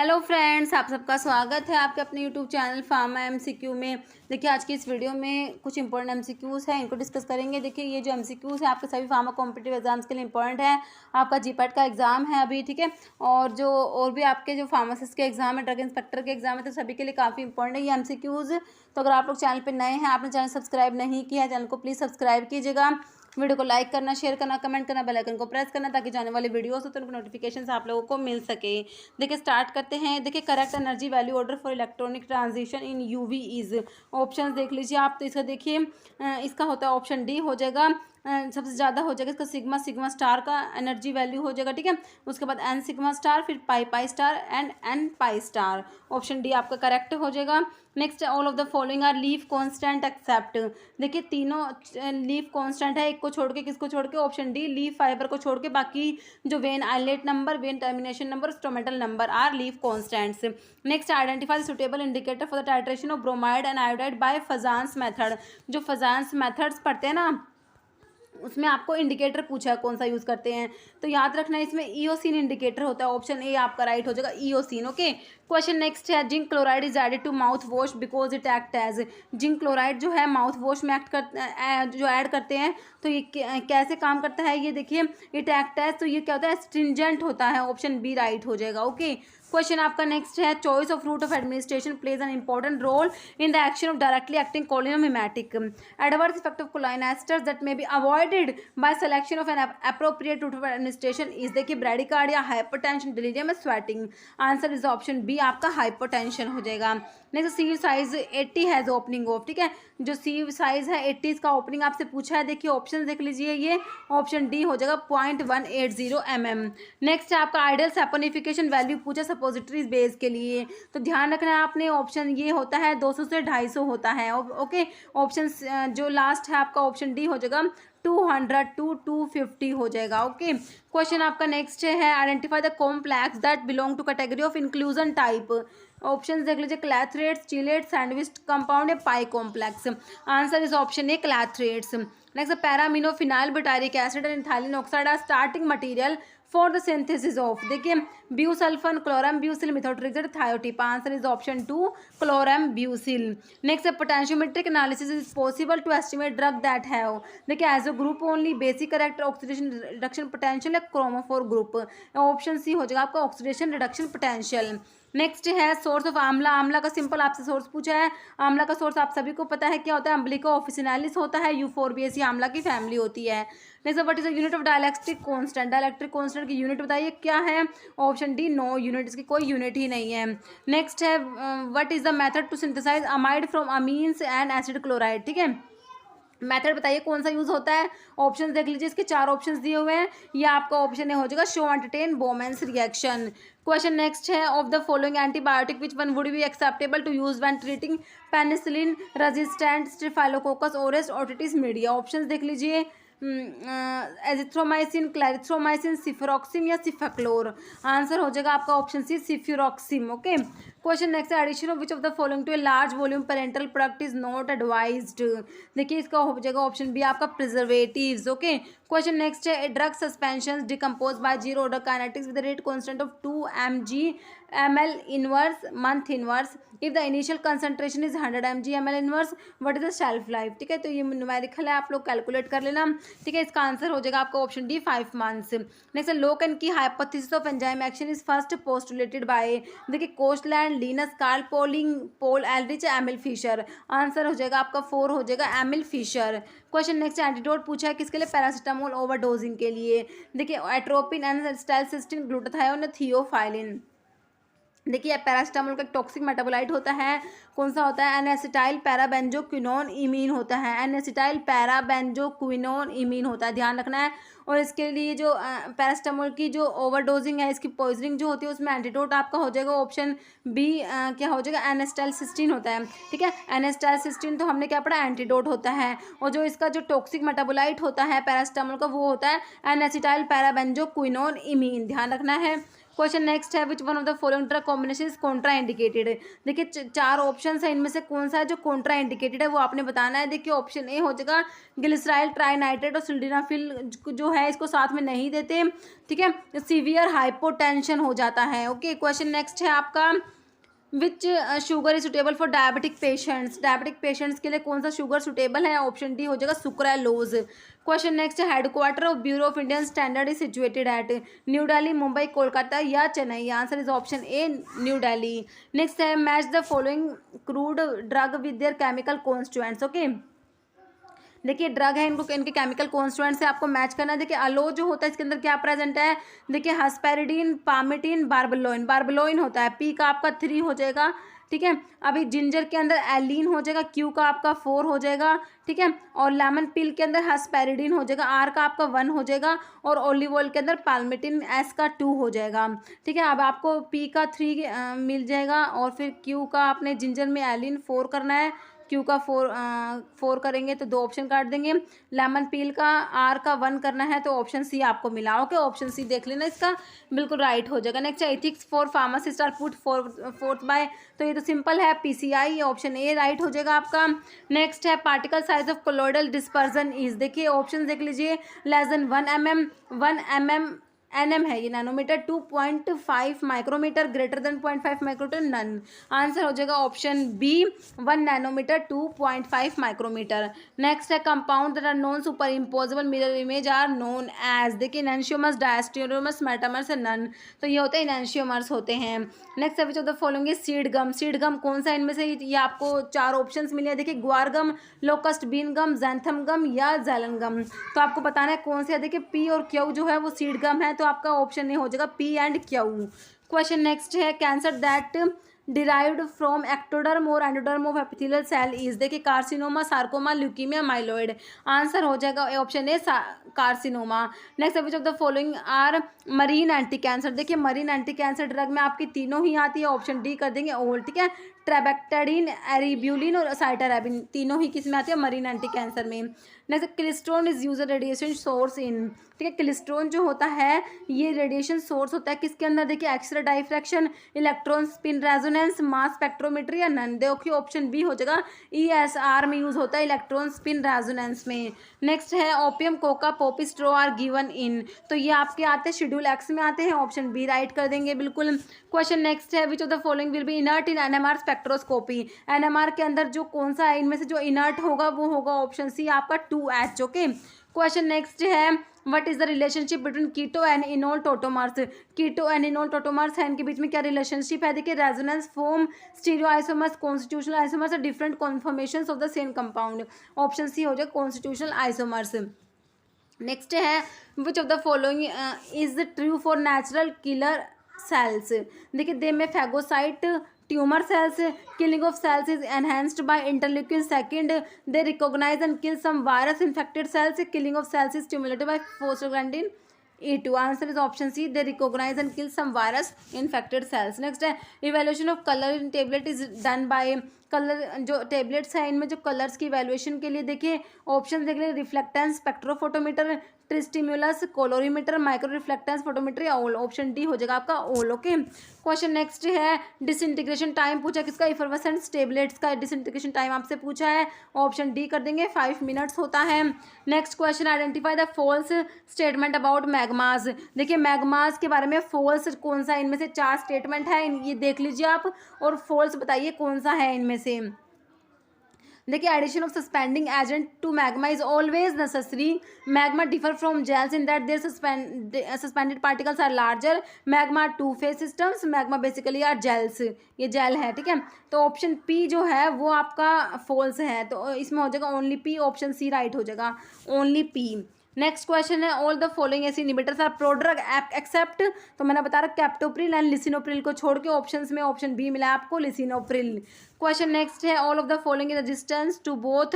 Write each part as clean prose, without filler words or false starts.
Hello friends, आप सबका स्वागत है आपके अपने यूट्यूब चैनल फार्मा एमसीक्यू में। देखिए आज की इस वीडियो में कुछ इंपॉर्टेंट एमसीक्यूज़ हैं, इनको डिस्कस करेंगे। देखिए ये जो एमसीक्यूज़ है आपके सभी फार्मा कॉम्पिटिटिव एग्जाम्स के लिए इंपॉर्टेंट है। आपका जीपैट का एग्जाम है अभी, ठीक है, और भी आपके जो फार्मासिस्ट के एग्जाम है, ड्रग इंस्पेक्टर के एग्जाम है, तो सभी के लिए काफ़ी इंपॉर्टेंट है ये एमसीक्यूज़। तो अगर आप लोग चैनल पर नए हैं, आपने चैनल सब्सक्राइब नहीं किया है, चैनल को प्लीज़ सब्सक्राइब कीजिएगा। वीडियो को लाइक करना, शेयर करना, कमेंट करना, बेल आइकन को प्रेस करना, ताकि जाने वाले वीडियोस हो तो उनकी नोटिफिकेशंस आप लोगों को मिल सके। देखिए स्टार्ट करते हैं। देखिए correct energy value order for electronic transition in UV is. Options देख लीजिए आप। तो इसका देखिए इसका होता है ऑप्शन डी हो जाएगा, सबसे ज़्यादा हो जाएगा इसका सिग्मा स्टार का एनर्जी वैल्यू हो जाएगा, ठीक है। उसके बाद एन सिग्मा स्टार, फिर pi star and n pi star. Option D आपका करेक्ट हो जाएगा। Next, all of the following are leaf constant except. देखिए तीनों लीफ कांस्टेंट है, एक को छोड़ के, किसको छोड़ के, ऑप्शन डी लीफ फाइबर को छोड़ के बाकी जो vein islet number, vein termination number, stomatal number are leaf constants. Next, identify suitable indicator for the titration of bromide and iodide by Fajans method. जो फजान्स मेथड्स पढ़ते हैं ना, उसमें आपको इंडिकेटर पूछा है कौन सा यूज़ करते हैं, तो याद रखना इसमें ईओसिन इंडिकेटर होता है। ऑप्शन ए आपका राइट हो जाएगा, ईओसिन। ओके, क्वेश्चन नेक्स्ट है, zinc chloride is added to mouth wash because it act as. Zinc chloride जो है माउथ वॉश में जो ऐड करते हैं, तो ये कैसे काम करता है ये देखिए, इट एक्ट एज, तो ये क्या होता है, स्ट्रिंजेंट होता है। ऑप्शन बी राइट हो जाएगा। ओके, क्वेश्चन आपका नेक्स्ट है, choice of route of administration plays an important role in the action of directly acting cholinomimetic. Adverse effect of choline esters that may be avoided by selection of an appropriate route of administration is. देखिए bradycardia, hypertension, delirium and sweating. Answer is option B आपका hypertension हो जाएगा। Next, sieve size 80 has opening of, ठीक है, जो सीव size है 80 इसका opening आपसे पूछा है। देखिए ऑप्शन देख लीजिए, ये ऑप्शन डी हो जाएगा 0.180 mm। नेक्स्ट है आपका आइडियल सैपोनिफिकेशन वैल्यू पूछा सपोजिटरीज बेस के लिए, तो ध्यान रखना है आपने, ऑप्शन ये होता है 200 से 250 होता है। ओके, ऑप्शन जो लास्ट है आपका ऑप्शन डी हो जाएगा 200 to 250 हो जाएगा। ओके, क्वेश्चन आपका नेक्स्ट है, identify the complex that belong to category of inclusion type. Option देख लीजिए, क्लैथरेट्स, चिलेट्स, सैंडविच कंपाउंड या pi complex. Answer is option A, clathrates. Next, para amino phenyl butyric acid and ethylene oxide are starting material for the synthesis of. देखिए busulfan, chlorambucil, methotrexate, thiotepa. Answer is option 2, chlorambucil. Next, potentiometric analysis is possible to estimate drug that have. देखिए as a group only, basic character, oxidation reduction potential या chromophore group. Option C हो जाएगा आपका oxidation reduction potential. Next है, source of amla. आंवला का simple आपसे source पूछा है। आंवला का सोर्स आप सभी को पता है क्या होता है, अम्बिलिका ऑफिसिनालिस होता है, यूफोरबिएसी आंवला की फैमिली होती है। Next, what is the unit of dielectric constant. Dielectric constant की यूनिट बताइए क्या है, ऑप्शन डी नो यूनिट, इसकी कोई यूनिट ही नहीं है। नेक्स्ट है, what is the method to synthesize amide from amines and acid chloride, ठीक है, मेथड बताइए कौन सा यूज होता है। ऑप्शंस देख लीजिए, इसके 4 ऑप्शंस दिए हुए हैं, ये आपका ऑप्शन ए हो जाएगा, show entertain bomens reaction. Question next है, of the following antibiotic which one would be acceptable to use when treating penicillin resistant staphylococcus aureus otitis media. Options देख लीजिए, एजिथ्रोमाइसिन, क्लैरिथ्रोमाइसिन, सिफेरोक्सिम या सिफेक्लोर। आंसर हो जाएगा आपका option C, cefuroxime. Okay, question next, addition of which of the following to a large volume parenteral product is not advised. देखिए इसका हो जाएगा ऑप्शन बी आपका प्रिजर्वेटिव्स। ओके, क्वेश्चन नेक्स्ट है, drug suspension decompose by zero order kinetics with rate constant of 2 mg/ml inverse month inverse if the initial concentration is 100 mg/ml inverse, what is the shelf life. ठीक है, तो ये numerical है, आप लोग calculate कर लेना। ठीक है, इसका आंसर हो जाएगा आपका option D 5 months. Next, lock and key hypothesis of enzyme action is first postulated by. देखिए Koshland, Linus, Carl Pauling, Paul Ehrlich, Emil Fischer. Answer हो जाएगा आपका 4 हो जाएगा, Emil Fischer. Question next, antidote पूछा है किसके लिए, पैरासीटामोल ओवरडोजिंग के लिए। देखिए एट्रोपिन, एनास्टाइलसिस्टिन, ग्लूटाथायोन, थियोफाइलिन। देखिए पैरासीटामोल का टॉक्सिक मेटाबोलाइट होता है, कौन सा होता है, एनेसिटाइल पैराबेंजोक्विनोन इमीन होता है, एनेसिटाइल पैराबेंजोक्विनोन इमीन होता है, ध्यान रखना है। और इसके लिए जो पैरासीटामोल की जो ओवरडोजिंग है, इसकी पॉइजनिंग जो होती है, उसमें एंटीडोट आपका हो जाएगा ऑप्शन बी, क्या हो जाएगा, एनेस्टाइलसिस्टिन होता है। ठीक है, एनेस्टाइलसिस्टिन तो हमने क्या पढ़ा, एंटीडोट होता है। और जो इसका जो टॉक्सिक मेटाबोलाइट होता है पैरासीटामोल का, वो होता है एनेसिटाइल पैराबेंजोक्विनोन इमीन, ध्यान रखना है। क्वेश्चन नेक्स्ट है, विच one of the following drug combination is Contra indicated. देखिए चार ऑप्शन है, इनमें से कौन सा है जो कॉन्ट्रा इंडिकेटेड है वो आपने बताना है। देखिए ऑप्शन ए हो जाएगा ग्लिसराइल ट्राइनाइट्रेट और सिल्डेनाफिल जो है इसको साथ में नहीं देते, ठीक है, सीवियर हाइपोटेंशन हो जाता है। ओके, क्वेश्चन नेक्स्ट है आपका, which sugar is suitable for diabetic patients. Diabetic patients के लिए कौन सा शुगर सुटेबल है, ऑप्शन डी हो जाएगा सुक्रालोज। क्वेश्चन नेक्स्ट है, headquarter of bureau of Indian standard is situated at New Delhi, Mumbai, Kolkata या Chennai. Answer is option A New Delhi. Next है, match the following crude drug with their chemical constituents. Okay, देखिए drug है, इनको इनके chemical constituent से आपको match करना है। देखिए अलो जो होता है इसके अंदर क्या प्रेजेंट है, देखिए हस्पेरिडीन, पामिटिन, बार्बलोइन। बार्बलोइन होता है, पी का आपका 3 हो जाएगा, ठीक है। अभी जिंजर के अंदर एलिन हो जाएगा, क्यू का आपका 4 हो जाएगा, ठीक है। और लेमन पिल के अंदर हस्पेरिडीन हो जाएगा, आर का आपका 1 हो जाएगा। और ऑलिव ऑयल के अंदर पाल्मिटिन, एस का 2 हो जाएगा, ठीक है। अब आपको पी का 3 मिल जाएगा और फिर क्यू का आपने जिंजर में एलिन 4 करना है, क्यू का 4 करेंगे तो 2 ऑप्शन काट देंगे। लेमन पील का आर का 1 करना है तो ऑप्शन सी आपको मिला। ओके, ऑप्शन सी देख लेना, इसका बिल्कुल राइट हो जाएगा। Next ethics for pharmacist are put forth by, तो ये तो सिंपल है, पीसीआई, ऑप्शन ए राइट हो जाएगा आपका। नेक्स्ट है, particle size of colloidal dispersion is. देखिए ऑप्शन देख लीजिए, less than 1 mm, 1 mm N M है ये, nanometre, 2.5 micrometre, greater than 0.5 micrometre, none. Answer हो जाएगा option B 1 nanometre, 2.5 micrometre. Next है, compound that are non super imposable mirror image are known as. देखिए enantiomers, diastereomers, metamers है, none, तो ये होते हैं इनैंशियोमर्स होते हैं। नेक्स्ट है, which of the following is seed gum. Seed gum कौन सा इनमें से, ये आपको 4 ऑप्शन मिले हैं। देखिए ग्वार गम, लोकस्ट बीन गम, जैंथम गम या जैलन गम, तो आपको बताना है कौन सा है। देखिए पी और क्यू जो है वो सीड गम है, तो आपका ऑप्शन ए हो जाएगा P and Q. Question next है, cancer that derived from ectoderm और endoderm of epithelial cell is. देखिए carcinoma, sarcoma, leukaemia, myeloid. Answer हो जाएगा option A carcinoma. Next, which of the following are marine anti cancer. देखिए marine anti cancer drug में आपकी तीनों ही आती है, ऑप्शन डी कर देंगे ऑल, ठीक है। ट्रेबेक्टाडीन, एरिब्यूलिन और साइटारेबिन, तीनों ही किस में आती है, मरीन एंटी कैंसर में। Next, klystron is use radiation source in. ठीक है, क्लिस्ट्रोन जो होता है ये रेडिएशन सोर्स होता है किसके अंदर, देखिए x ray diffraction, electron spin resonance, mass spectrometry या नन। देखिए ऑप्शन बी हो जाएगा ESR में यूज होता है, इलेक्ट्रॉन स्पिन रेजोनेंस में। नेक्स्ट है, opium, coca, poppy straw are given in, तो ये आपके आते हैं शेड्यूल एक्स में आते हैं, ऑप्शन बी राइट कर देंगे बिल्कुल। क्वेश्चन नेक्स्ट है, which of the following will be inert in NMR spectroscopy. NMR के अंदर जो कौन सा है इनमें से जो इनर्ट होगा वो होगा ऑप्शन सी आपका 2H। ओके, क्वेश्चन नेक्स्ट है, what is the relationship between keto and enol tautomers. Keto and enol tautomers है, इनके बीच में क्या रिलेशनशिप है। देखिए resonance form, stereo isomers, constitutional isomers, different conformations of the same compound, option C हो जाए कॉन्स्टिट्यूशनल आइसोमर्स। नेक्स्ट है, which of the following is true for natural killer cells. देखिए they may phagocyte tumour cells, killing of cells is enhanced by interleukin 2, they recognize and kill some virus infected cells, killing of cells is stimulated by prostaglandin E2। Answer is option C, they recognize and kill some virus infected cells। Next है, evaluation of color in tablet is done by, colour जो tablets हैं इनमें जो colours की valuation के लिए देखिए option देख लें, reflectance spectrophotometer, tristimulus, colorimeter, micro reflectance photometer या ऑल, ऑप्शन डी हो जाएगा आपका ऑल। ओके, क्वेश्चन नेक्स्ट है, डिसइंटीग्रेशन टाइम पूछा किसका, इफरवेसेंट टेबलेट्स का डिसइंटीग्रेशन टाइम आपसे पूछा है, ऑप्शन डी कर देंगे 5 मिनट्स होता है। Next question, identify the false statement about magmas. देखिए मैग्मास के बारे में फॉल्स कौन सा, इनमें से 4 स्टेटमेंट है, ये देख लीजिए आप और फॉल्स बताइए कौन सा है इनमें से। देखिए addition of suspending agent to magma is always necessary, magma differ from gels in that their suspended particles are larger, magma 2 phase systems, magma basically are gels, ये जेल है, ठीक है। तो ऑप्शन पी जो है वो आपका फॉल्स है, तो इसमें हो जाएगा only P, option C right हो जाएगा ओनली पी। नेक्स्ट क्वेश्चन है, all the following ACE inhibitors are prodrug except, तो मैंने बता रहा कैप्टोप्रिल एंड लिसिनोप्रिल को छोड़ के ऑप्शंस में ऑप्शन बी मिला आपको लिसिनोप्रिल। क्वेश्चन नेक्स्ट है, all of the following resistance to both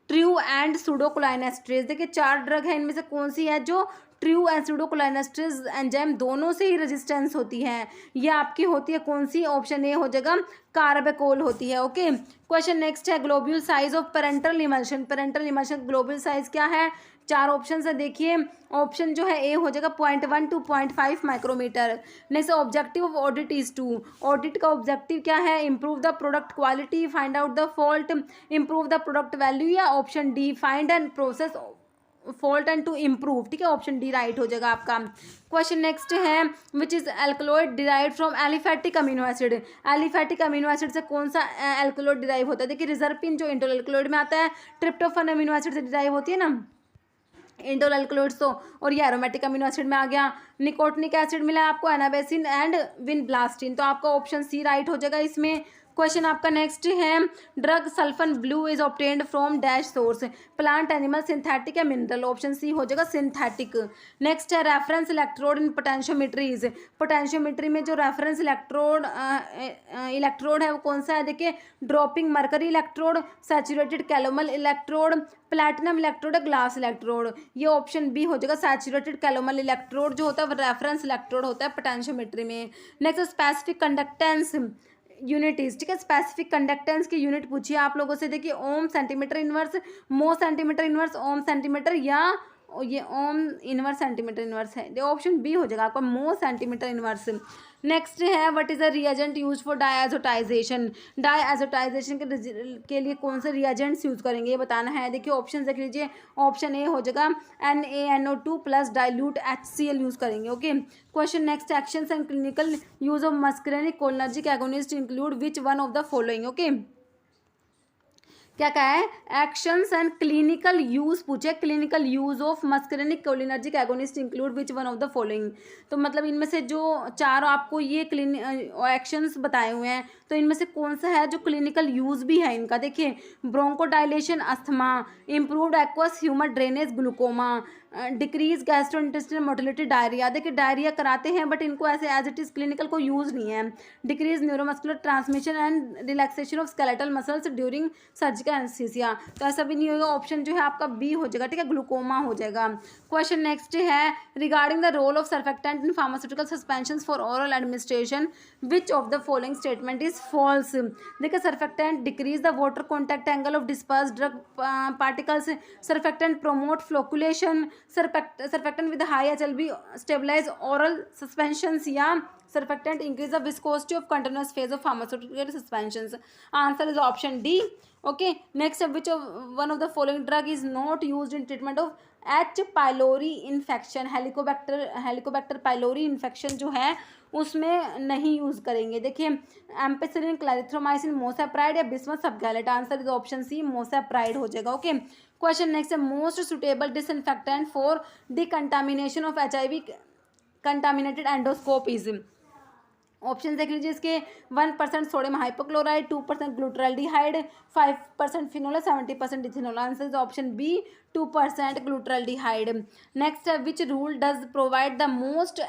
true and pseudocholinesterase. देखिए 4 ड्रग है, इनमें से कौन सी है जो ट्रू एसिडोकोलाइनेस्ट्रेज एंजाइम दोनों से ही रेजिस्टेंस होती है। ये आपकी होती है कौन सी? ऑप्शन ए हो जाएगा कार्बेकोल होती है। ओके, क्वेश्चन नेक्स्ट है globule size of parental emulsion. Parental emulsion globule size क्या है? 4 ऑप्शन है, देखिए ऑप्शन जो है ए हो जाएगा 0.1 to 0.5 micrometre. Next objective of audit is to, audit का ऑब्जेक्टिव क्या है? Improve the product quality, find out the fault, improve the product value, या option D find and process fault and to improve. ठीक है, option D right हो जाएगा आपका। Question next है which is alkaloid derived from aliphatic amino acid. Aliphatic amino acid से कौन सा एल्कलॉइड डिराइव होता है? देखिए रिजर्पिन जो इंडोल एल्कलॉइड में आता है, ट्रिप्टोफन अमीनो एसिड से डिराइव होती है ना इंडोल एल्कलॉइड्स तो, और ये एरोमेटिक अमीनो एसिड में आ गया। निकोटिनिक एसिड मिला आपको एनाबेसिन एंड विनब्लास्टिन, तो आपका ऑप्शन सी राइट हो जाएगा इसमें। क्वेश्चन आपका नेक्स्ट है drug sulphan blue is obtained from dash source, plant, animal, synthetic या मिनरल। ऑप्शन सी हो जाएगा सिंथेटिक। नेक्स्ट है reference electrode in potentiometries. Potentiometry में जो रेफरेंस इलेक्ट्रोड है वो कौन सा है? देखिए dropping mercury electrode, saturated calomel electrode, platinum electrode, glass electrode. ये ऑप्शन बी हो जाएगा सैचुरेटेड कैलोमल इलेक्ट्रोड जो होता है वो रेफरेंस इलेक्ट्रोड होता है पोटेंशियोमीटरी में। Next specific conductance unities. ठीक है, स्पेसिफिक कंडक्टेंस की यूनिट पूछिए आप लोगों से, देखिए ohm, centimetre inverse, mho centimetre inverse, ohm centimetre, या ये ओम इनवर्स सेंटीमीटर इनवर्स है। ऑप्शन बी हो जाएगा आपका मो सेंटीमीटर इनवर्स। नेक्स्ट है what is a reagent use for diazotisation. Diazotisation के लिए कौन से रिएजेंट्स यूज करेंगे ये बताना है। देखिए ऑप्शन देख लीजिए, ऑप्शन ए हो जाएगा NaNO2 plus dilute HCl use करेंगे। Okay, question next actions and clinical use of muscarinic cholinergic agonist include which one of the following. Okay, क्या कहा है? एक्शंस एंड क्लिनिकल यूज पूछे, clinical use of muscarinic cholinergic agonist include which one of the following. तो मतलब इनमें से जो 4 आपको ये एक्शंस बताए हुए हैं, तो इनमें से कौन सा है जो क्लिनिकल यूज भी है इनका? देखिए ब्रोंकोडाइलेशन asthma, improved aqueous humour drainage glaucoma, decrease gastrointestinal motility diarrhoea. देखिए डायरिया कराते हैं बट इनको ऐसे एज इट इज़ क्लिनिकल को यूज़ नहीं है। Decrease neuromuscular transmission and relaxation of skeletal muscles during surgical anaesthesia. तो ऐसा भी नहीं होगा, ऑप्शन जो है आपका बी हो जाएगा। ठीक है, ग्लूकोमा हो जाएगा। क्वेश्चन नेक्स्ट है regarding the role of surfactant in pharmaceutical suspension for oral administration which of the following statement is false. देखिए surfactant decrease the water contact angle of disperse drug particles, surfactant promote flocculation, surfactant with high HLB stabilize oral suspensions, या surfactant increase the viscosity of continuous phase of pharmaceutical suspensions. Answer is option D. Okay, next which of one of the following drug is not used in treatment of H pylori infection। Helicobacter pylori infection जो है उसमें नहीं use करेंगे। देखिए ampicillin, clarithromycin, mosapride या bismuth subgallate. Answer is option C mosapride हो जाएगा। Okay, question next है most suitable disinfectant for decontamination of HIV contaminated endoscope is. Option देख लीजिए इसके 1% sodium hypochlorite, 2% glutaraldehyde, 5% phenol, 70% ethanol. Answer is option B 2% glutaraldehyde. Next है which rule does provide the most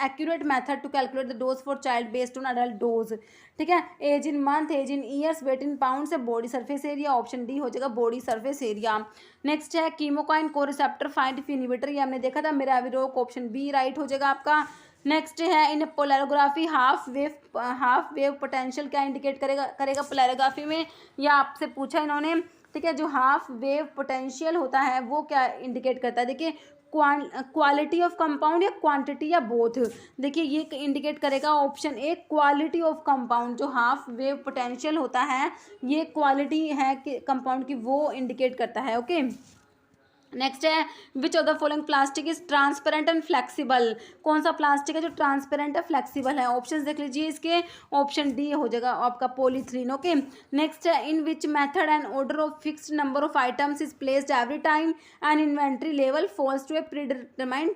accurate method to calculate the dose for child based on adult dose. ठीक है, age in month, age in years, weight in pound से body surface area. Option D हो जाएगा body surface area. Next है कीमोकाइन को receptor 5 inhibitor, ये हमने देखा था मेरा अविरोक। ऑप्शन बी राइट हो जाएगा आपका। नेक्स्ट है इन पोलैरोग्राफी हाफ वेव पोटेंशियल क्या इंडिकेट करेगा पोलैरोग्राफी में, या आपसे पूछा इन्होंने। ठीक है, जो हाफ वेव पोटेंशियल होता है वो क्या इंडिकेट करता है? देखिए क्वालिटी ऑफ कंपाउंड या क्वांटिटी या बोथ। देखिए ये इंडिकेट करेगा option A quality of compound. जो हाफ वेव पोटेंशियल होता है ये क्वालिटी है कि कंपाउंड की, वो इंडिकेट करता है। ओके, नेक्स्ट है which of the following plastic is transparent and flexible. कौन सा प्लास्टिक है जो ट्रांसपेरेंट है फ्लेक्सिबल है? ऑप्शंस देख लीजिए इसके, ऑप्शन डी हो जाएगा आपका पॉलीथीन। ओके, नेक्स्ट है in which method and order of fixed number of items is placed every time and inventory level falls to a predetermined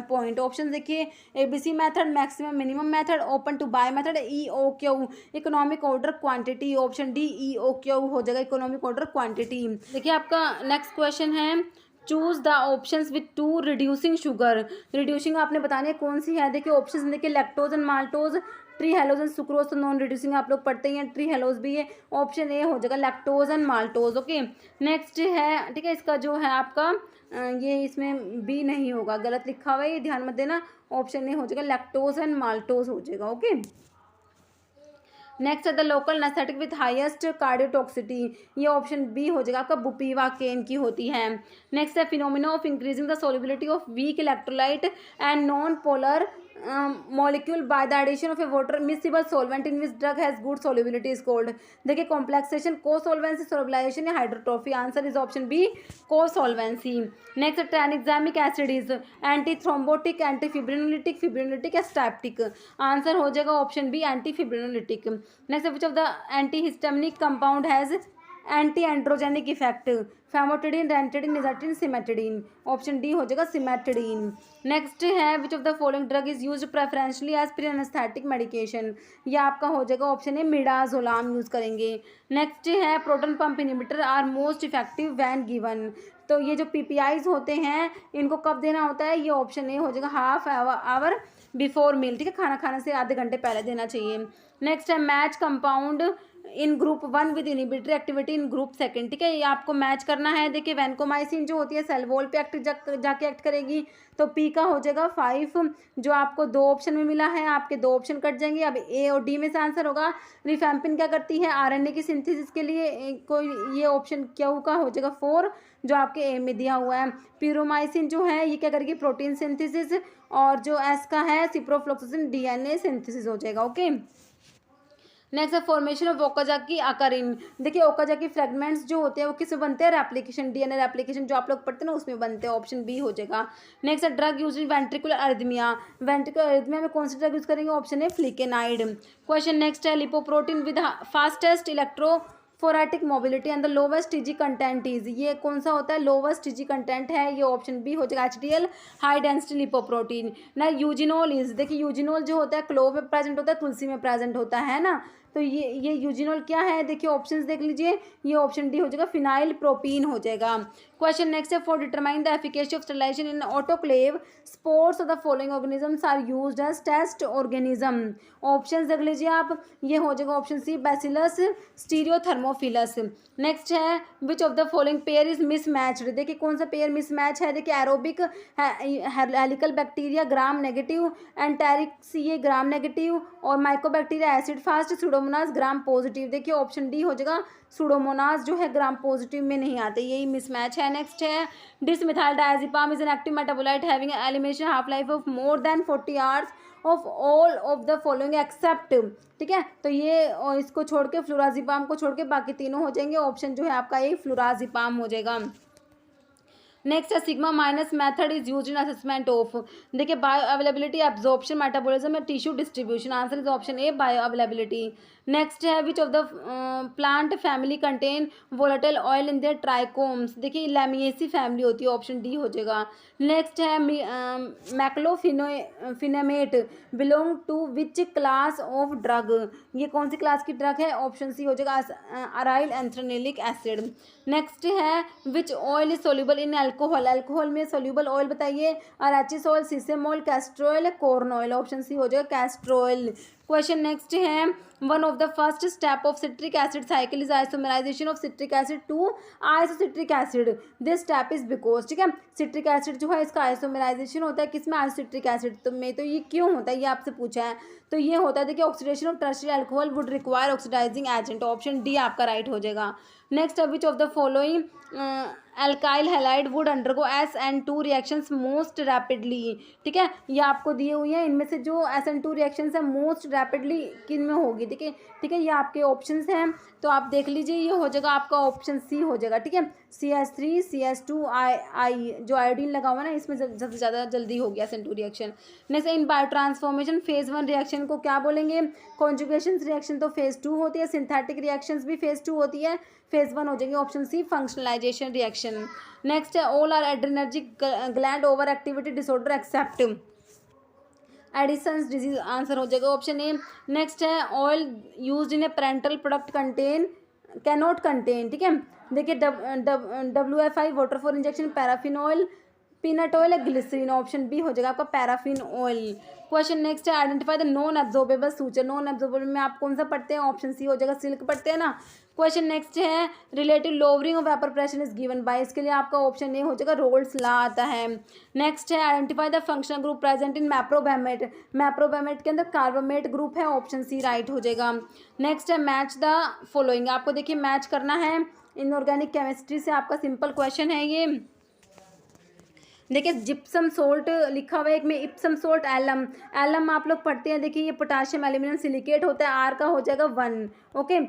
point. Option देखिए ABC method, maximum minimum method, open to buy method, EOQ economic order quantity. Option D EOQ हो जाएगा economic order quantity. देखिए आपका next question है choose the options with two reducing sugar. Reducing आपने बतानी है कौन सी है। देखिए ऑप्शन देखिए lactose and maltose, trehalose and sucrose, तो नॉन रिड्यूसिंग आप लोग पढ़ते ही हैं, ट्री हेलोज भी है। ऑप्शन ए हो जाएगा lactose and maltose. Okay next है, ठीक है, इसका जो है आपका ये इसमें बी नहीं होगा, गलत लिखा हुआ है, ये ध्यान मत देना। ऑप्शन ए हो जाएगा लैक्टोज एंड माल्टोज हो जाएगा। ओके नेक्स्ट है the local anaesthetic with highest cardiotoxicity, ये ऑप्शन बी हो जाएगा आपका बुपीवा केन की होती है। नेक्स्ट है phenomena of increasing the solubility of weak electrolyte and non polar molecule by the addition of a water miscible solvent in which drug has good solubility is called। देखिए complexation, co-solvency, solubilization या hydrotropy, answer is option B co-solvency। Next tranexamic acid is anti thrombotic, anti fibrinolytic, fibrinolytic या styptic, answer हो जाएगा option B anti fibrinolytic. Next which of the anti histaminic compound has anti androgenic effect, famotidine, ranitidine, nizatidine, cimetidine, option D हो जाएगा cimetidine. Next है which of the following drug is used preferentially as pre anaesthetic medication, ये आपका हो जाएगा option है midazolam use करेंगे। Next है proton pump inhibitor are most effective when given, तो ये जो पीपीआईज होते हैं इनको कब देना होता है, ये ऑप्शन ए हो जाएगा हाफ आवर बिफोर मील, ठीक है, खाना खाने से आधे घंटे पहले देना चाहिए। नेक्स्ट है match compound in group 1 with inhibitory activity in group 2, ठीक है, ये आपको मैच करना है। देखिए वैनकोमाइसिन जो होती है सेल वॉल पे जाके एक्ट करेगी, तो पी का हो जाएगा 5, जो आपको 2 ऑप्शन में मिला है, आपके 2 ऑप्शन कट जाएंगे। अब ए और डी में से आंसर होगा। रिफैम्पिन क्या करती है, आरएनए की सिंथेसिस के लिए, कोई ये ऑप्शन क्यू का हो जाएगा 4, जो आपके ए में दिया हुआ है। प्यूरोमाइसिन जो है ये क्या करेगी, प्रोटीन सिंथेसिस, और जो एस का है सिप्रोफ्लोक्सासिन डीएनए सिंथेसिस हो जाएगा। ओके नेक्स्ट है फॉर्मेशन ऑफ ओकाजाकी आकारिन, देखिए ओकाजाकी फ्रेगमेंट्स जो होते हैं वो किसमें बनते हैं, रेप्लिकेशन, डीएनए रेप्लिकेशन जो आप लोग पढ़ते हैं ना उसमें बनते हैं, ऑप्शन बी हो जाएगा। नेक्स्ट है drug use in ventricular arrhythmia, ventricular arrhythmia में कौन सी ड्रग यूज करेंगे, ऑप्शन है फ्लिकेनाइड। क्वेश्चन नेक्स्ट है lipoprotein with fastest electrophoretic mobility and the lowest TG content is, ये कौन सा होता है, लोवेस्ट टीजी कंटेंट है, ये ऑप्शन बी हो जाएगा एचडीएल हाई डेंसिटी लिपोप्रोटीन। ना यूजिनोल इज, देखिए यूजिनोल जो होता है क्लोव में प्रेजेंट होता है, तुलसी में प्रेजेंट होता है ना, तो ये यूजिनोल क्या है, देखिए ऑप्शंस देख लीजिए, ये ऑप्शन डी हो जाएगा फिनाइल प्रोपीन हो जाएगा। क्वेश्चन नेक्स्ट है for determine the efficacy of sterilization in autoclave spores of the following organisms are used as test organism, options देख लीजिए आप, ये हो जाएगा option C bacillus stearothermophilus. Next है which of the following pair is mismatched, देखिए कौन सा पेयर मिसमैच है, देखिए aerobic helical bacteria gram negative, enterics ये ग्राम नेगेटिव, और mycobacteria acid fast, pseudomonas gram positive, देखिए ऑप्शन डी हो जाएगा सुडोमोनास जो है ग्राम पॉजिटिव में नहीं आते, यही मिसमैच है। नेक्स्ट है desmethyl diazepam is an active metabolite having elimination half life of more than 40 hours of all of the following except, ठीक है, तो ये और इसको छोड़ के फ्लोराजिपाम को छोड़ के बाकी तीनों हो जाएंगे, ऑप्शन जो है आपका ये फ्लोराजिपाम हो जाएगा। नेक्स्ट है sigma minus method is use in assessment of, देखिए बायो अवेलेबिलिटी, एब्जॉर्प्शन, मेटाबॉलिज्म या tissue distribution, answer is option A bio availability. Next है which of the plant family contain volatile oil in their trichomes, देखिए lamiaceae family होती है, option D हो जाएगा। Next है meclofenamate belong to which class of drug, ये कौन सी क्लास की ड्रग है, ऑप्शन सी हो जाएगा अराइल एंथ्रेनिलिक एसिड। नेक्स्ट है which oil is soluble in alcohol, alcohol में सोल्यूबल ऑयल बताइए, arachis oil, sesame oil, Castrol, corn oil, option C हो जाएगा कैस्ट्रोल। क्वेश्चन नेक्स्ट है one of the first step of citric acid cycle is isomerization of citric acid to isocitric acid, this step is because, ठीक है, citric acid जो है इसका isomerisation होता है किसमें, आइसोसिट्रिक एसिड तो में, तो ये क्यों होता है ये आपसे पूछा है, तो ये होता है देखिए oxidation of tertiary alcohol would require oxidizing agent, option D आपका राइट हो जाएगा। Next which of the following alkyl halide would undergo SN2 reactions most rapidly, ठीक है, ये आपको दिए हुई हैं, इनमें से जो SN2 रिएक्शंस है मोस्ट रैपिडली किन में होगी, ठीक है, ये आपके ऑप्शंस हैं, तो आप देख लीजिए, ये हो जाएगा आपका ऑप्शन सी हो जाएगा, ठीक है, CH3 CH2 I जो आयोडीन लगा हुआ है ना इसमें सबसे ज़्यादा जल्दी हो गया SN2 reaction. Next in bio transformation phase 1 reaction को क्या बोलेंगे, कॉन्जुगेशन रिएक्शन तो फेज 2 होती है, सिंथेटिक रिएक्शंस भी फेज 2 होती है, फेज 1 हो जाएगी option C functionalization reaction. Next है all are adrenergic gland over activity disorder except Addison's disease, answer हो जाएगा ऑप्शन ए। नेक्स्ट है oil used in a parenteral product contain can not contain, ठीक है, देखिए WFI water for injection, paraffin oil, peanut oil या glycerine, option B हो जाएगा आपका पैराफिन ऑयल। क्वेश्चन नेक्स्ट है, identify the non absorbable suture. Non absorbable में आप कौन सा पढ़ते हैं, ऑप्शन सी हो जाएगा सिल्क पढ़ते हैं ना। क्वेश्चन नेक्स्ट है, relative lowering of vapour pressure is given by, इसके लिए आपका ऑप्शन ए हो जाएगा रोल्स लॉ आता है। नेक्स्ट है, identify the functional group present in meprobamate. Meprobamate के अंदर कार्बोमेट ग्रुप है, ऑप्शन सी राइट हो जाएगा। नेक्स्ट है, मैच द फॉलोइंग, आपको देखिए मैच करना है इनऑर्गेनिक केमिस्ट्री से, आपका सिंपल क्वेश्चन है ये। देखिए जिप्सम सोल्ट लिखा हुआ है, एक में इप्सम सोल्ट, एलम। एलम आप लोग पढ़ते हैं, देखिए ये पोटाशियम एल्यूमिनियम सिलिकेट होता है, आर का हो जाएगा 1। ओके,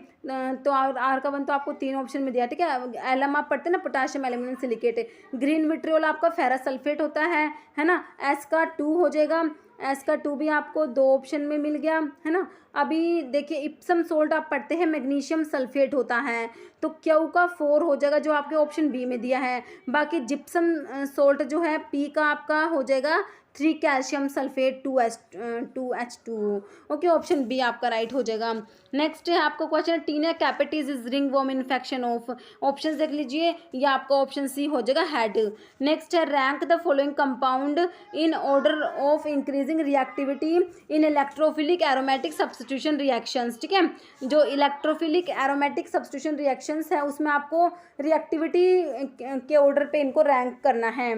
तो आर का 1 तो आपको 3 ऑप्शन में दिया, ठीक है। एलम आप पढ़ते हैं ना, potassium aluminium silicate. Green vitriol आपका फेरस सल्फेट होता है ना। एस का 2 हो जाएगा, एस का 2 भी आपको 2 ऑप्शन में मिल गया, है ना। अभी देखिए इप्सम सोल्ट आप पढ़ते हैं, मैग्नीशियम सल्फेट होता है, तो क्यू का 4 हो जाएगा जो आपके ऑप्शन बी में दिया है। बाकी जिप्सम सोल्ट जो है पी का आपका हो जाएगा 3 calcium sulphate 2H2। Okay, option B आपका राइट हो जाएगा। नेक्स्ट है आपका question, tinea capitis is ring worm infection of, option देख लीजिए, ये आपका ऑप्शन सी हो जाएगा हेड। नेक्स्ट है, rank the following compound in order of increasing reactivity in electrophilic aromatic substitution reactions, ठीक है। जो इलेक्ट्रोफिलिक एरोमेटिक सब्स्टिट्यूशन रिएक्शंस है उसमें आपको रिएक्टिविटी के ऑर्डर पे इनको रैंक करना है।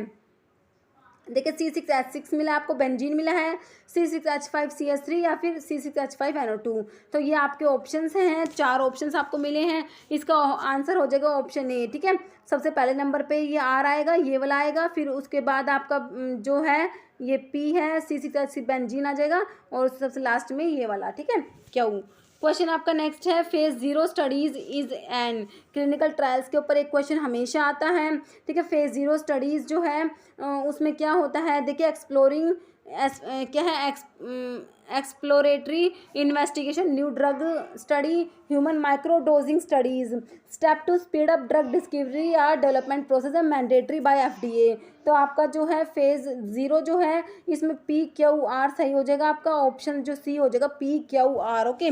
देखिए C6H6 मिला आपको, बेंजीन मिला है, C6H5CH3 या फिर C6H5NO2। तो ये आपके ऑप्शंस हैं, 4 ऑप्शंस आपको मिले हैं, इसका आंसर हो जाएगा ऑप्शन ए, ठीक है। सबसे पहले नंबर पे ये आर आएगा, ये वाला आएगा, फिर उसके बाद आपका जो है ये पी है, C6H6 बेंजीन आ जाएगा, और सबसे लास्ट में ये वाला, ठीक है, क्यों। क्वेश्चन आपका नेक्स्ट है, phase 0 studies is an, clinical trials के ऊपर एक क्वेश्चन हमेशा आता है, ठीक है। फेज 0 स्टडीज जो है उसमें क्या होता है, देखिए एक्सप्लोरिंग क्या है, exploratory investigation, new drug study, human micro dosing studies, step to speed up drug discovery या डेवलपमेंट प्रोसेस है मैंडेटरी बाय FDA। तो आपका जो है फेज 0 जो है इसमें PQR सही हो जाएगा, आपका ऑप्शन जो सी हो जाएगा PQR। ओके,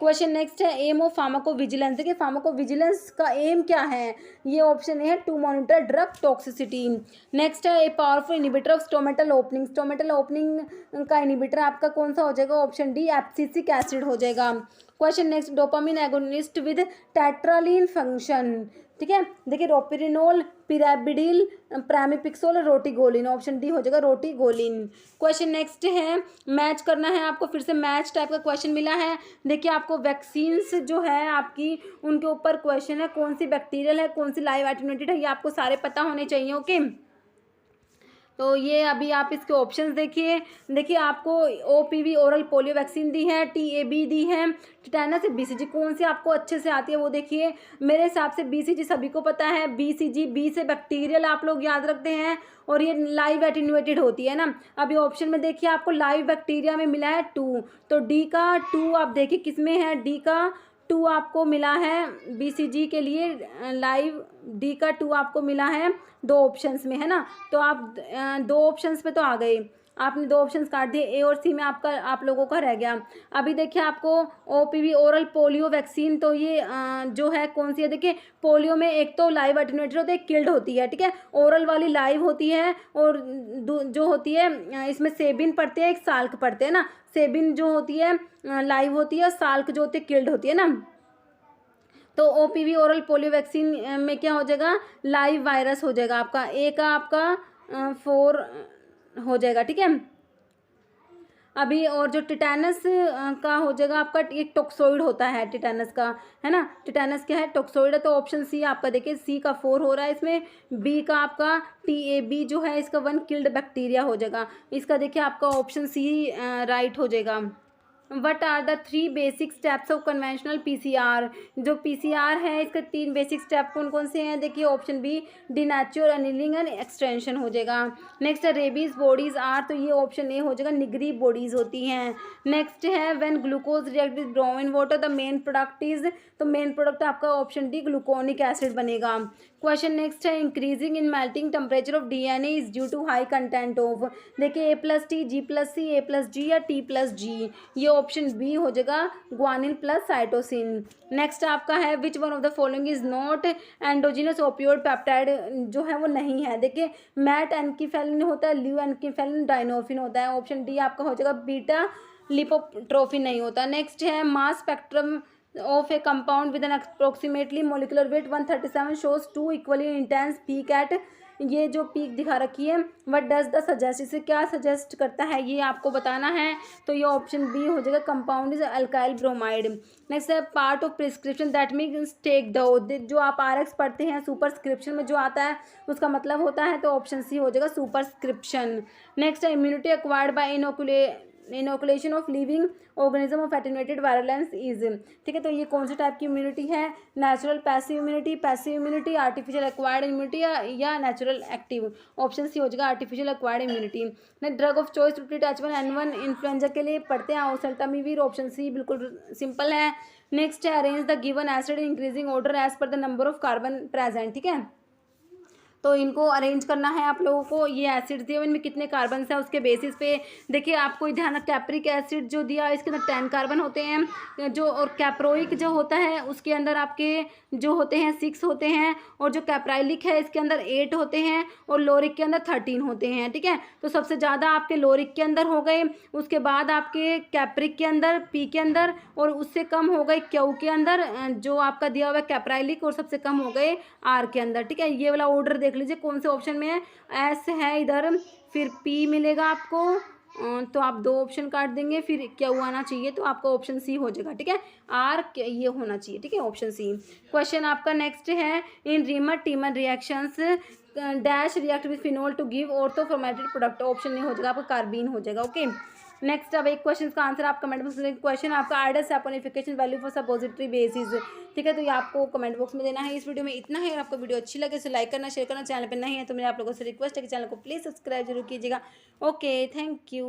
क्वेश्चन नेक्स्ट है, एम ऑफ फार्माको विजिलेंस। देखिए फार्माको विजिलेंस का एम क्या है, ये ऑप्शन है to monitor drug toxicity. Next है, a powerful inhibitor of stomatal opening. Stomatal opening का इनिबिटर आपका कौन सा हो जाएगा, ऑप्शन डी एब्सिसिक एसिड हो जाएगा। Question next, dopamine agonist with tetralin function, ठीक है। देखिए रोपिरिनोल, पिराबिडिल, प्रामिपिक्सोल, रोटीगोलिन, ऑप्शन डी हो जाएगा रोटीगोलिन। क्वेश्चन नेक्स्ट है, मैच करना है आपको, फिर से मैच टाइप का क्वेश्चन मिला है। देखिए आपको वैक्सीन्स जो है आपकी उनके ऊपर क्वेश्चन है, कौन सी बैक्टीरियल है, कौन सी लाइव एटेन्यूएटेड है, ये आपको सारे पता होने चाहिए। ओके, तो ये अभी आप इसके ऑप्शंस देखिए आपको OPV ओरल पोलियो वैक्सीन दी है, TAB दी है, टिटेनस से BCG, कौन सी आपको अच्छे से आती है वो देखिए। मेरे हिसाब से BCG सभी को पता है, BCG, बी से बैक्टीरियल आप लोग याद रखते हैं, और ये लाइव एटेन्यूएटेड होती है ना। अभी ऑप्शन में देखिए आपको लाइव बैक्टीरिया में मिला है 2, तो डी का 2 आप देखिए किस में है, डी का 2 आपको मिला है BCG के लिए लाइव, डी का 2 आपको मिला है 2 ऑप्शंस में, है ना। तो आप 2 ऑप्शंस पे तो आ गए, आपने 2 ऑप्शंस काट दिए, ए और सी में आपका आप लोगों का रह गया। अभी देखिए आपको OPV ओरल पोलियो वैक्सीन, तो ये जो है कौन सी है, देखिए पोलियो में एक तो लाइव एटेन्यूएटेड होती है, किल्ड होती है, ठीक है। ओरल वाली लाइव होती है, और जो होती है इसमें सेबिन पड़ते हैं, एक साल्क पड़ते हैं ना। सेबिन जो होती है लाइव होती है, साल्क जो होती है किल्ड होती है ना। तो OPV ओरल पोलियो वैक्सीन में क्या हो जाएगा, लाइव वायरस हो जाएगा आपका, ए का आपका 4 हो जाएगा, ठीक है। अभी और जो टिटेनस का हो जाएगा आपका, एक टॉक्सोइड होता है टिटेनस का, है ना। टिटेनस क्या है, टॉक्सोइड है, तो ऑप्शन सी आपका देखिए सी का 4 हो रहा है इसमें। बी का आपका TAB जो है इसका 1 किल्ड बैक्टीरिया हो जाएगा, इसका देखिए आपका ऑप्शन सी राइट हो जाएगा। What are the 3 basic steps of conventional PCR। जो PCR है इसके 3 बेसिक स्टेप कौन कौन से हैं, देखिए option B denature, annealing and extension हो जाएगा। नेक्स्ट है रेबीज बॉडीज आर, तो ये ऑप्शन ए हो जाएगा, निगरी बॉडीज होती हैं। नेक्स्ट है when glucose react with bromine water the main product is, तो मेन प्रोडक्ट आपका ऑप्शन डी ग्लूकोनिक एसिड बनेगा। क्वेश्चन नेक्स्ट है, increasing in melting temperature of DNA is due to high content of, देखिए A+T G+C A+G या T+G, ये option B हो जाएगा guanine plus cytosine. Next आपका है, विच one of the following is not endogenous opioid peptide, जो है वो नहीं है, देखिए मैट एनकीफेलिन होता है, ल्यू एनकीफेलिन, डाइनोफिन होता है, ऑप्शन डी आपका हो जाएगा बीटा लिपोट्रोफिन नहीं होता। नेक्स्ट है, mass spectrum of a compound with an approximately molecular weight 137 shows two equally intense peak at, ये जो पीक दिखा रखी है वट डज द सजेस्ट, इसे क्या सजेस्ट करता है ये आपको बताना है, तो ये ऑप्शन बी हो जाएगा compound is alkyl bromide. Next है, part of prescription that means take down, जो आप RX पढ़ते हैं सुपरस्क्रिप्शन में जो आता है उसका मतलब होता है, तो ऑप्शन सी हो जाएगा सुपरस्क्रिप्शन। नेक्स्ट है, immunity acquired by inoculation of living organism of attenuated violence is, ठीक है, तो ये कौन से टाइप की इम्यूनिटी है, natural passive immunity, artificial acquired immunity या नेचुरल एक्टिव, ऑप्शन सी हो जाएगा artificial acquired immunity. Next, drug of choice to treat H1N1 influenza के लिए पढ़ते हैं ओसेल्टामिविर, ऑप्शन सी बिल्कुल सिंपल है। नेक्स्ट है, arrange the given acid in increasing order as per the number of carbon present, ठीक है, तो इनको अरेंज करना है आप लोगों को, ये एसिड दिए हुए इनमें कितने कार्बन है उसके बेसिस पे, देखिए आपको ध्यान रखना, कैप्रिक एसिड जो दिया है इसके अंदर 10 कार्बन होते हैं, जो और कैप्रोइक जो होता है उसके अंदर आपके जो होते हैं 6 होते हैं, और जो कैप्राइलिक है इसके अंदर 8 होते हैं, और लोरिक के अंदर 13 होते हैं, ठीक है, तो सबसे ज़्यादा आपके लोरिक के अंदर हो गए, उसके बाद आपके कैप्रिक के अंदर, पी के अंदर, और उससे कम हो गए क्यू के अंदर जो आपका दिया हुआ है कैप्राइलिक, और सबसे कम हो गए आर के अंदर, ठीक है, ये वाला ऑर्डर देख लीजिए कौन से ऑप्शन में है, एस है इधर, फिर पी मिलेगा आपको, तो आप 2 ऑप्शन काट देंगे, फिर क्या आना चाहिए, तो आपका ऑप्शन सी हो जाएगा, ठीक है, आर ये होना चाहिए, ठीक है, ऑप्शन सी। क्वेश्चन आपका नेक्स्ट है, in Reimer Tiemann reactions dash react with phenol to give orthoformylated product, option नहीं हो जाएगा आपका कार्बीन हो जाएगा, ओके। नेक्स्ट, अब एक क्वेश्चन का आंसर आप कमेंट बॉक्स में, क्वेश्चन आपका ideal saponification value for suppository basis, ठीक है, तो ये आपको कमेंट बॉक्स में देना है। इस वीडियो में इतना है, आपको वीडियो अच्छी लगे तो लाइक करना, शेयर करना, चैनल पर नहीं है तो मेरे आप लोगों से रिक्वेस्ट है कि चैनल को प्लीज़ सब्सक्राइब जरूर कीजिएगा। Okay, thank you.